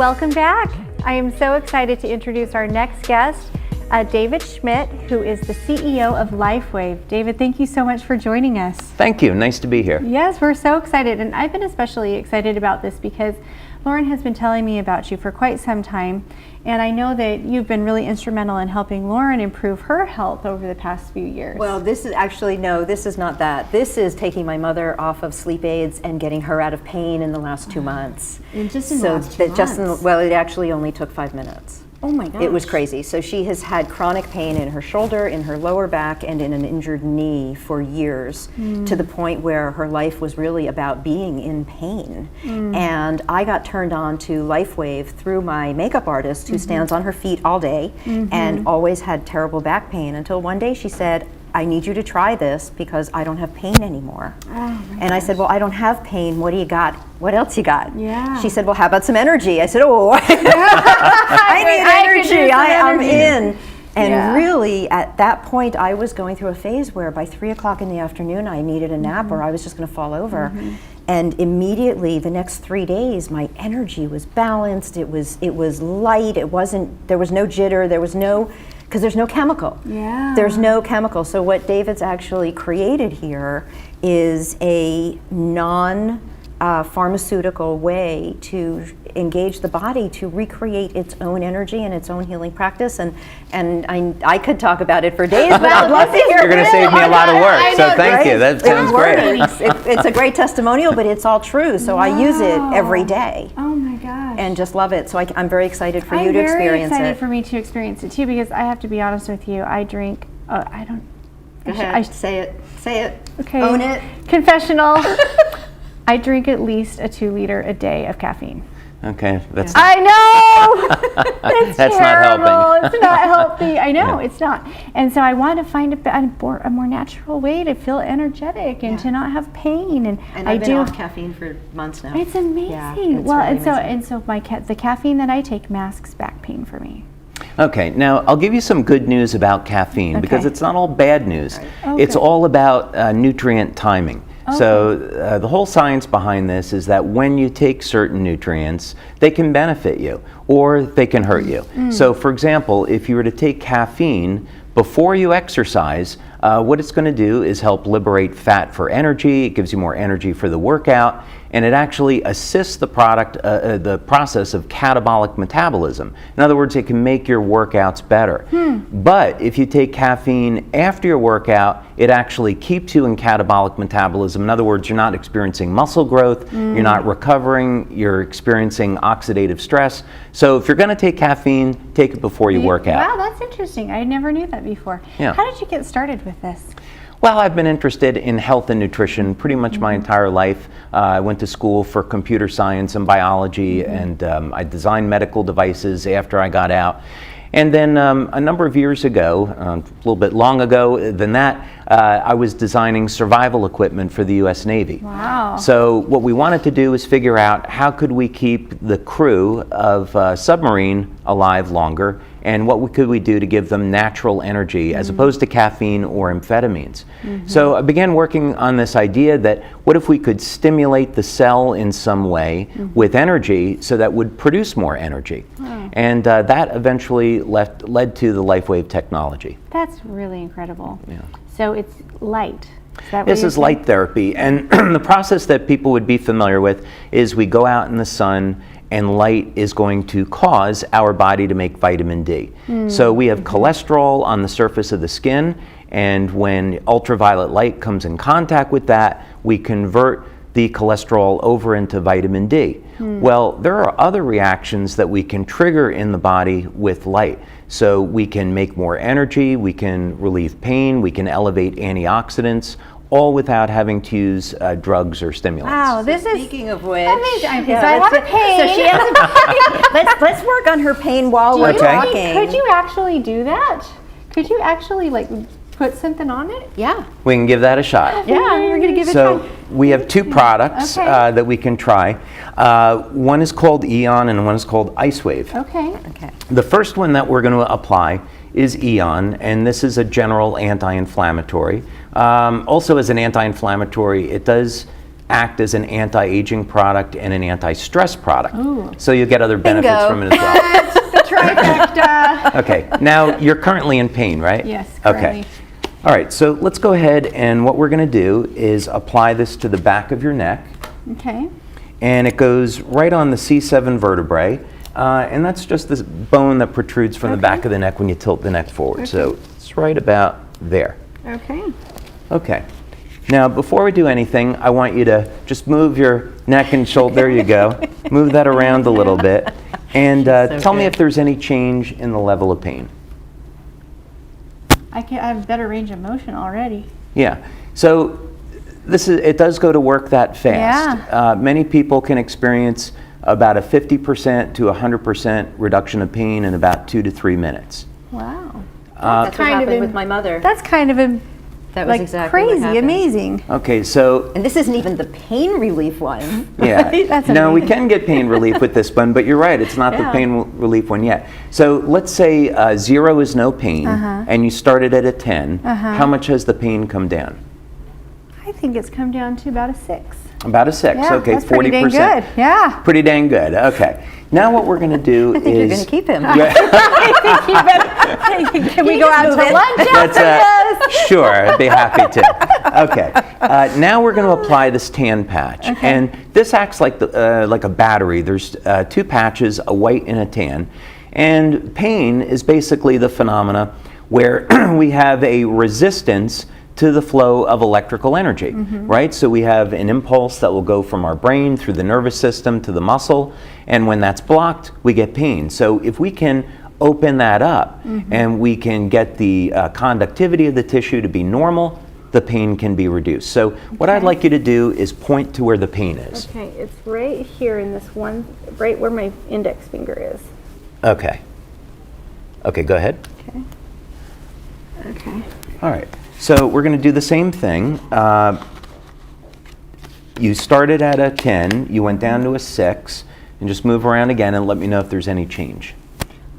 Welcome back. I am so excited to introduce our next guest, David Schmidt, who is the CEO of LifeWave. David, thank you so much for joining us. Thank you. Nice to be here. Yes, we're so excited, and I've been especially excited about this because Lauren has been telling me about you for quite some time, and I know that you've been really instrumental in helping Lauren improve her health over the past few years. Well, this is actually, no, this is not that. This is taking my mother off of sleep aids and getting her out of pain in the last 2 months. And just in the last 2 months? Well, it actually only took 5 minutes. Oh my gosh. It was crazy. So she has had chronic pain in her shoulder, in her lower back, and in an injured knee for years, to the point where her life was really about being in pain. And I got turned on to LifeWave through my makeup artist, who stands on her feet all day and always had terrible back pain, until one day she said, I need you to try this because I don't have pain anymore. And I said, well, I don't have pain. What do you got? What else you got? Yeah. She said, well, how about some energy? I said, oh, I need energy. I'm in. And really, at that point, I was going through a phase where by 3 o'clock in the afternoon, I needed a nap or I was just going to fall over. And immediately, the next 3 days, my energy was balanced. It was light. There was no jitter. There was no, because there's no chemical. Yeah. There's no chemical. So what David's actually created here is a non-pharmaceutical way to engage the body to recreate its own energy and its own healing practice. And I could talk about it for days, but I'd love to hear. You're going to save me a lot of work, so thank you. That sounds great. It's a great testimonial, but it's all true. So I use it every day. Oh my gosh. And just love it. So I'm very excited for you to experience it. I'm very excited for me to experience it too, because I have to be honest with you. I drink. I don't. Go ahead. Say it. Say it. Okay. Own it. Confessional. I drink at least a 2 liter a day of caffeine. Okay, that's. I know. That's terrible. not helping. It's not healthy. I know it's not. And so I want to find a more natural way to feel energetic and to not have pain. And I've been off caffeine for months now. It's amazing. Yeah, it's well, really and so the caffeine that I take masks back pain for me. Okay, now I'll give you some good news about caffeine because it's not all bad news. Right. It's all about nutrient timing. So the whole science behind this is that when you take certain nutrients, they can benefit you or they can hurt you. So for example, if you were to take caffeine before you exercise, what it's going to do is help liberate fat for energy. It gives you more energy for the workout, and it actually assists the process of catabolic metabolism. In other words, it can make your workouts better. But if you take caffeine after your workout, it actually keeps you in catabolic metabolism. In other words, you're not experiencing muscle growth, you're not recovering, you're experiencing oxidative stress. So if you're going to take caffeine, take it before you work out. Wow, that's interesting. I never knew that before. Yeah. How did you get started with this? Well, I've been interested in health and nutrition pretty much my entire life. I went to school for computer science and biology, and I designed medical devices after I got out. And then a number of years ago, a little bit long ago than that, I was designing survival equipment for the U.S. Navy. Wow. So what we wanted to do is figure out how could we keep the crew of a submarine alive longer, and what could we do to give them natural energy as opposed to caffeine or amphetamines. So I began working on this idea that what if we could stimulate the cell in some way with energy so that would produce more energy. And that eventually led to the LifeWave technology. That's really incredible. Yeah. So it's light. This is light therapy, and the process that people would be familiar with is we go out in the sun and light is going to cause our body to make vitamin D. So we have cholesterol on the surface of the skin, and when ultraviolet light comes in contact with that, we convert the cholesterol over into vitamin D. Well, there are other reactions that we can trigger in the body with light. So we can make more energy, we can relieve pain, we can elevate antioxidants, all without having to use drugs or stimulants. Wow, this is Speaking of which, amazing. So I have a pain. So she has a pain. let's work on her pain while we're talking. Could you actually do that? Could you actually put something on it? Yeah. We can give that a shot. Yeah, we're going to give it a So try. we have two products that we can try. One is called Eon and one is called IceWave. Okay. The first one that we're going to apply is Eon, and this is a general anti-inflammatory. Also as an anti-inflammatory, it does act as an anti-aging product and an anti-stress product. Ooh. So you get other benefits Bingo. from it as well. The trifecta. Okay, now you're currently in pain, right? Yes, currently. Okay. All right, so let's go ahead, and what we're going to do is apply this to the back of your neck, Okay. and it goes right on the C7 vertebrae, and that's just this bone that protrudes from the back of the neck when you tilt the neck forward. So it's right about there. Okay. Okay. Now, before we do anything, I want you to just move your neck and shoulder. There you go. Move that around a little bit, and tell me if there's any change in the level of pain. I have better range of motion already. Yeah. So it does go to work that fast. Yeah. Many people can experience about a 50% to 100% reduction of pain in about 2 to 3 minutes. Wow. That's what kind of happened with my mother. That's kind of That was like exactly what crazy, happened. amazing. Okay, so And this isn't even the pain relief one. yeah. That's No, we amazing. can get pain relief with this one, but you're right, it's not the Yeah. pain relief one yet. So let's say 0 is no pain, and you started at a 10. How much has the pain come down? I think it's come down to about a 6. About a 6. Yeah, Okay, that's pretty dang 40%. good. Yeah. Pretty dang good. Okay. Now what we're going to do I think is you're going to keep him. Can we go out to move it. lunch That's after this? sure, I'd be happy to. Okay, now we're going to apply this tan patch, and this acts like like a battery. There's 2 patches, a white and a tan, and pain is basically the phenomena where we have a resistance to the flow of electrical energy, right? So we have an impulse that will go from our brain through the nervous system to the muscle, and when that's blocked, we get pain. So if we can open that up and we can get the conductivity of the tissue to be normal, the pain can be reduced. So what I'd like you to do is point to where the pain is. Okay, it's right here in this one, right where my index finger is. Okay. Okay, go ahead. Okay. Okay. All right. So we're going to do the same thing. You started at a 10, you went down to a 6, and just move around again and let me know if there's any change.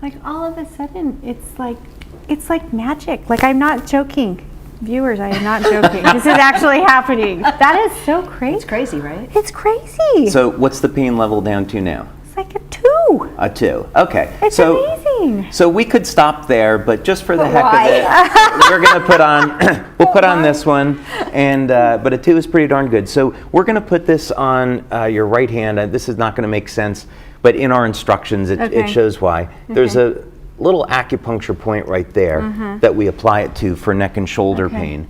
Like all of a sudden, it's like magic. Like I'm not joking. Viewers, I am not joking. This is actually happening. That is so crazy. It's crazy, right? It's crazy. So what's the pain level down to now? It's like a 2. A 2. Okay. It's amazing. So we could stop there, but just for the But heck why? of it, we're going to put on, we'll put on this one, and but a 2 is pretty darn good. So we're going to put this on your right hand. This is not going to make sense, but in our instructions, it shows why. There's a little acupuncture point right there that we apply it to for neck and shoulder pain.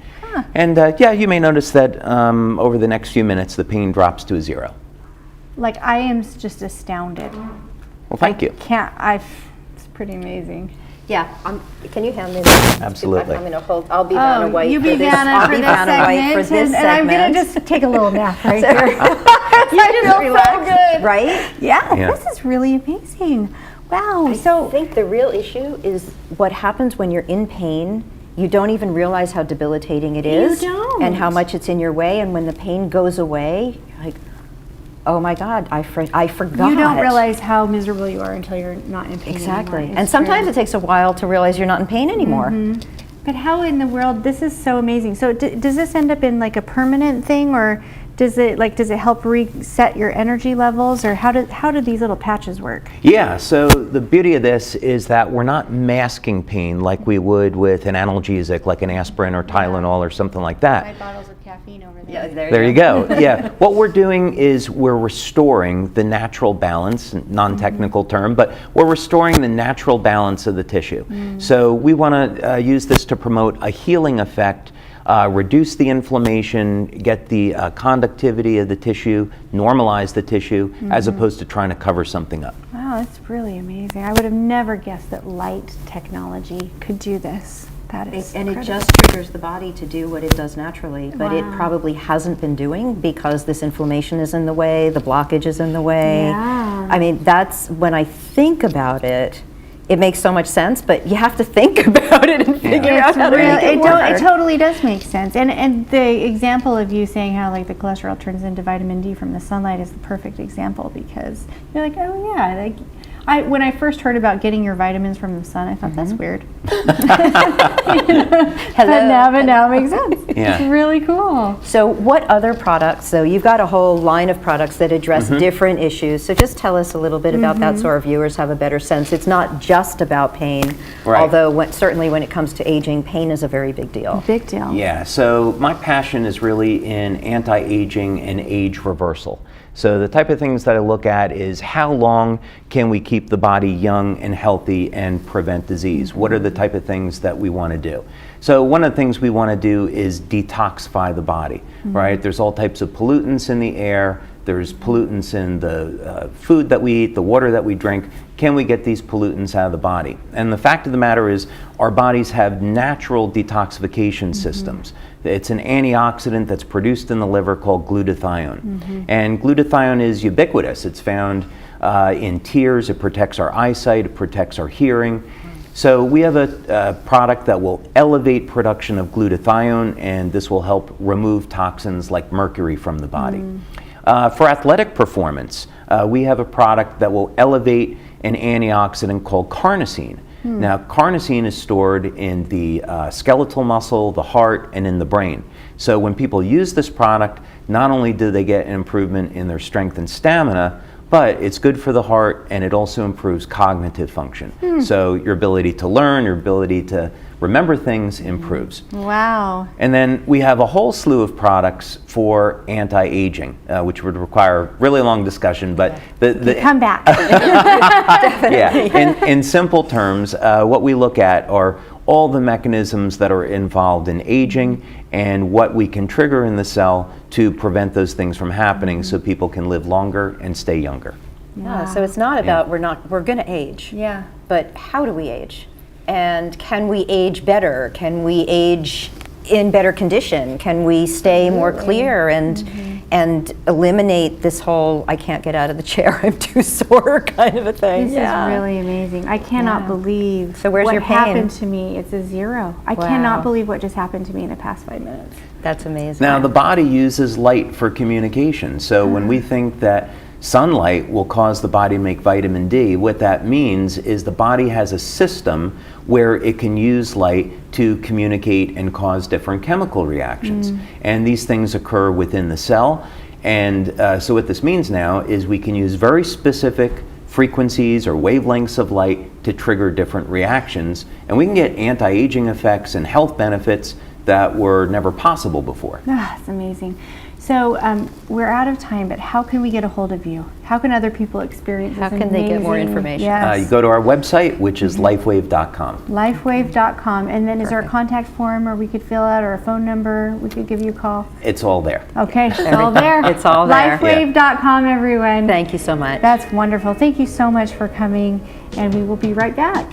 And yeah, you may notice that over the next few minutes, the pain drops to a 0. Like I am just astounded. Well, thank you. It's pretty amazing. Yeah. Can you hand me this? Absolutely. I'm going to hold. I'll be Vanna White you for be this. Vanna I'll for be this Vanna White segment, for this and I'm segment. gonna just take a little nap right here. You just relax, good. right? Yeah, Yeah. this is really amazing. Wow. I So think the real issue is what happens when you're in pain. You don't even realize how debilitating it is, don't. and how much it's in your way. And when the pain goes away, you're like, oh my God, I forgot. you don't realize how miserable you are until you're not in pain Exactly. anymore. And It's sometimes true. it takes a while to realize you're not in pain anymore. But how in the world? This is so amazing. So does this end up in like a permanent thing, or does it help reset your energy levels, or how do these little patches work? Yeah, so the beauty of this is that we're not masking pain like we would with an analgesic, like an aspirin or Tylenol or something like that. Bottles of caffeine over there. Yeah, There you go. Yeah, what we're doing is we're restoring the natural balance, non-technical term, but we're restoring the natural balance of the tissue. So we want to use this to promote a healing effect, reduce the inflammation, get the conductivity of the tissue, normalize the tissue, as opposed to trying to cover something up. Wow, that's really amazing. I would have never guessed that light technology could do this. That is And it incredible. just triggers the body to do what it does naturally, but it Wow. probably hasn't been doing because this inflammation is in the way, the blockage is in the way. Yeah. I mean, that's when I think about it, it makes so much sense, but you have to think about it and figure out how to make it work. It totally does make sense. And the example of you saying how like the cholesterol turns into vitamin D from the sunlight is the perfect example, because you're like, oh yeah, like When I first heard about getting your vitamins from the sun, I thought that's weird. But now it makes sense. Yeah. It's really cool. So what other products, so you've got a whole line of products that address different issues, so just tell us a little bit about that so our viewers have a better sense. It's not just about pain, Right. although certainly when it comes to aging, pain is a very big deal. Big deal. Yeah, so my passion is really in anti-aging and age reversal. So the type of things that I look at is how long can we keep the body young and healthy and prevent disease? What are the type of things that we want to do? So one of the things we want to do is detoxify the body, right? There's all types of pollutants in the air. There's pollutants in the food that we eat, the water that we drink. Can we get these pollutants out of the body? And the fact of the matter is our bodies have natural detoxification systems. It's an antioxidant that's produced in the liver called glutathione. And glutathione is ubiquitous. It's found in tears. It protects our eyesight. It protects our hearing. So we have a product that will elevate production of glutathione, and this will help remove toxins like mercury from the body. For athletic performance, we have a product that will elevate an antioxidant called carnosine. Now, carnosine is stored in the skeletal muscle, the heart, and in the brain. So when people use this product, not only do they get an improvement in their strength and stamina, but it's good for the heart, and it also improves cognitive function. So your ability to learn, your ability to remember things improves. Wow. And then we have a whole slew of products for anti-aging, which would require a really long discussion, but Come back. yeah, in simple terms, what we look at are all the mechanisms that are involved in aging and what we can trigger in the cell to prevent those things from happening so people can live longer and stay younger. Yeah, so it's not about we're going to age. Yeah. But how do we age? And can we age better? Can we age in better condition? Can we stay more clear and eliminate this whole I can't get out of the chair, I'm too sore kind of a thing? This is really amazing. I cannot believe So where's what your pain? happened to me. It's a zero. I Wow. cannot believe what just happened to me in the past 5 minutes. That's amazing. Now, the body uses light for communication. So when we think that sunlight will cause the body to make vitamin D, what that means is the body has a system where it can use light to communicate and cause different chemical reactions. And these things occur within the cell. And so what this means now is we can use very specific frequencies or wavelengths of light to trigger different reactions. And we can get anti-aging effects and health benefits that were never possible before. Ah, it's amazing. So we're out of time, but how can we get a hold of you? How can other people experience this How can they get more amazing- information? Yes. You go to our website, which is lifewave.com. Lifewave.com. And then is there a contact form or we could fill out, or a phone number we could give you a call? It's all there. Okay, it's all there. It's all there. Lifewave.com, everyone. Thank you so much. That's wonderful. Thank you so much for coming, and we will be right back.